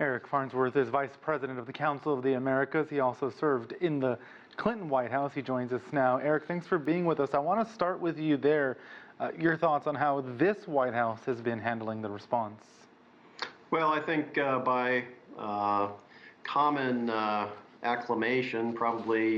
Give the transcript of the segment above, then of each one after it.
Eric Farnsworth is Vice President of the Council of the Americas. He also served in the Clinton White House. He joins us now. Eric, thanks for being with us. I want to start with you there. Your thoughts on how this White House has been handling the response. Well, I think by common acclamation, probably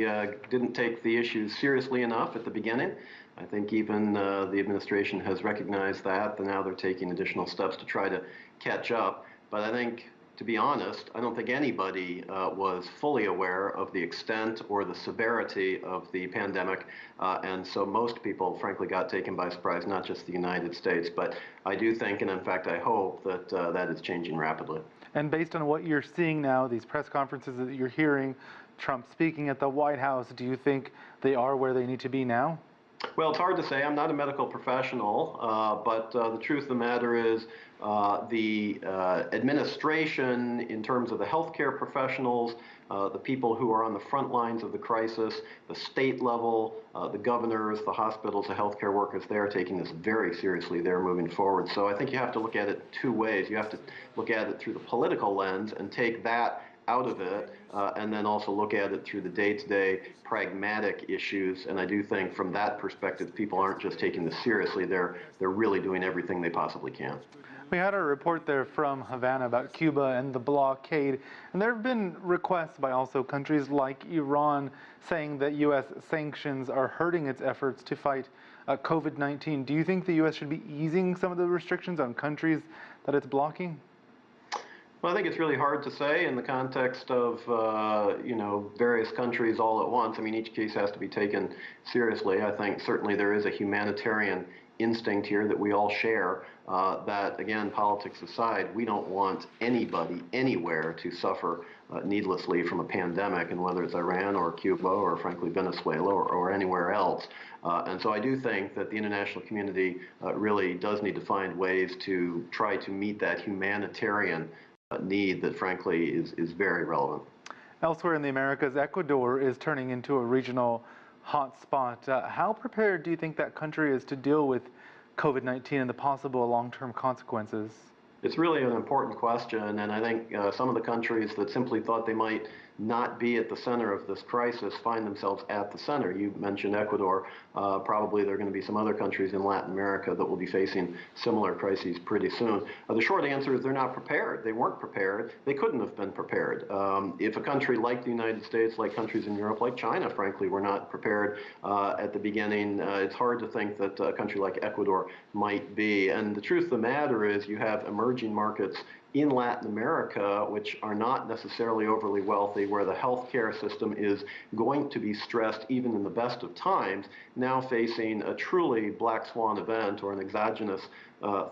didn't take the issues seriously enough at the beginning. I think even the administration has recognized that, and now they're taking additional steps to try to catch up. But I think, to be honest, I don't think anybody was fully aware of the extent or the severity of the pandemic, and so most people, frankly, got taken by surprise, not just the United States. But I do think, and in fact I hope, that that is changing rapidly. And based on what you're seeing now, these press conferences that you're hearing, Trump speaking at the White House, do you think they are where they need to be now? Well, it's hard to say. I'm not a medical professional, but the truth of the matter is the administration, in terms of the healthcare professionals, the people who are on the front lines of the crisis, the state level, the governors, the hospitals, the healthcare workers, they are taking this very seriously. They're moving forward. So I think you have to look at it two ways. You have to look at it through the political lens and take that out of it, and then also look at it through the day-to-day pragmatic issues. And I do think from that perspective, people aren't just taking this seriously, they're really doing everything they possibly can. We had a report there from Havana about Cuba and the blockade, and there have been requests by also countries like Iran saying that U.S. sanctions are hurting its efforts to fight COVID-19. Do you think the U.S. should be easing some of the restrictions on countries that it's blocking? Well, I think it's really hard to say in the context of, various countries all at once. I mean, each case has to be taken seriously. I think certainly there is a humanitarian instinct here that we all share, that, again, politics aside, we don't want anybody anywhere to suffer needlessly from a pandemic, and whether it's Iran or Cuba or, frankly, Venezuela or anywhere else. And so I do think that the international community really does need to find ways to try to meet that humanitarian need that, frankly, is very relevant. Elsewhere in the Americas, Ecuador is turning into a regional hotspot. How prepared do you think that country is to deal with COVID-19 and the possible long-term consequences? It's really an important question, and I think some of the countries that simply thought they might not be at the center of this crisis find themselves at the center. You mentioned Ecuador. Probably there are going to be some other countries in Latin America that will be facing similar crises pretty soon. The short answer is they're not prepared. They weren't prepared. They couldn't have been prepared. If a country like the United States, like countries in Europe, like China, frankly, were not prepared at the beginning, it's hard to think that a country like Ecuador might be. And the truth of the matter is you have emerging markets in Latin America, which are not necessarily overly wealthy, where the healthcare system is going to be stressed even in the best of times, now facing a truly black swan event or an exogenous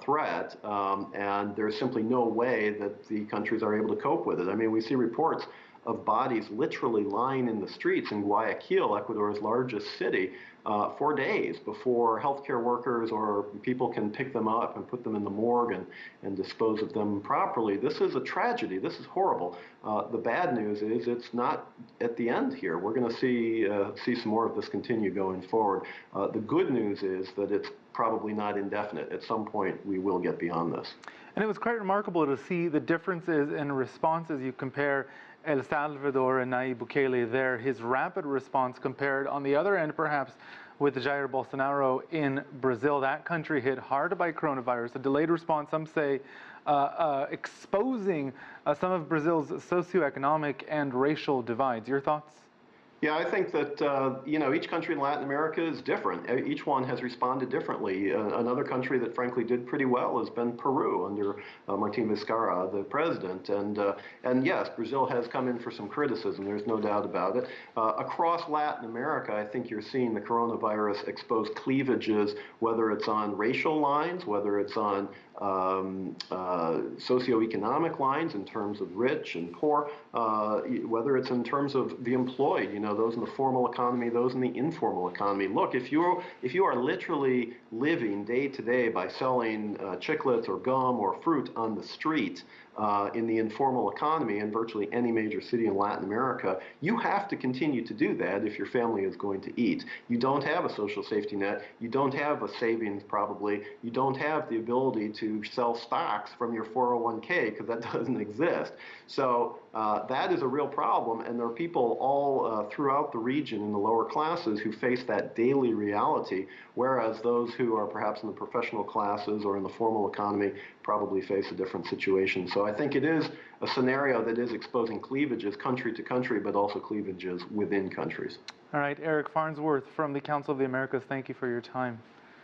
threat, and there's simply no way that the countries are able to cope with it. I mean, we see reports of bodies literally lying in the streets in Guayaquil, Ecuador's largest city, for days before healthcare workers or people can pick them up and put them in the morgue and dispose of them properly. This is a tragedy. This is horrible. The bad news is it's not at the end here. We're going to see some more of this continue going forward. The good news is that it's probably not indefinite. At some point, we will get beyond this. And it was quite remarkable to see the differences in responses. You compare El Salvador and Nayib Bukele there, his rapid response compared on the other end perhaps with Jair Bolsonaro in Brazil. That country hit hard by coronavirus, a delayed response, some say exposing some of Brazil's socioeconomic and racial divides. Your thoughts? Yeah, I think that, each country in Latin America is different. Each one has responded differently. Another country that, frankly, did pretty well has been Peru under Martin Vizcarra, the president. And yes, Brazil has come in for some criticism. There's no doubt about it. Across Latin America, I think you're seeing the coronavirus expose cleavages, whether it's on racial lines, whether it's on socioeconomic lines in terms of rich and poor, whether it's in terms of the employed, those in the formal economy, those in the informal economy. Look, if you are literally living day to day by selling chiclets or gum or fruit on the street in the informal economy in virtually any major city in Latin America, you have to continue to do that if your family is going to eat. You don't have a social safety net. You don't have a savings probably. You don't have the ability to sell stocks from your 401k because that doesn't exist. So that is a real problem, and there are people all throughout the region in the lower classes who face that daily reality, whereas those who are perhaps in the professional classes or in the formal economy probably face a different situation. So I think it is a scenario that is exposing cleavages country to country, but also cleavages within countries. All right, Eric Farnsworth from the Council of the Americas, thank you for your time.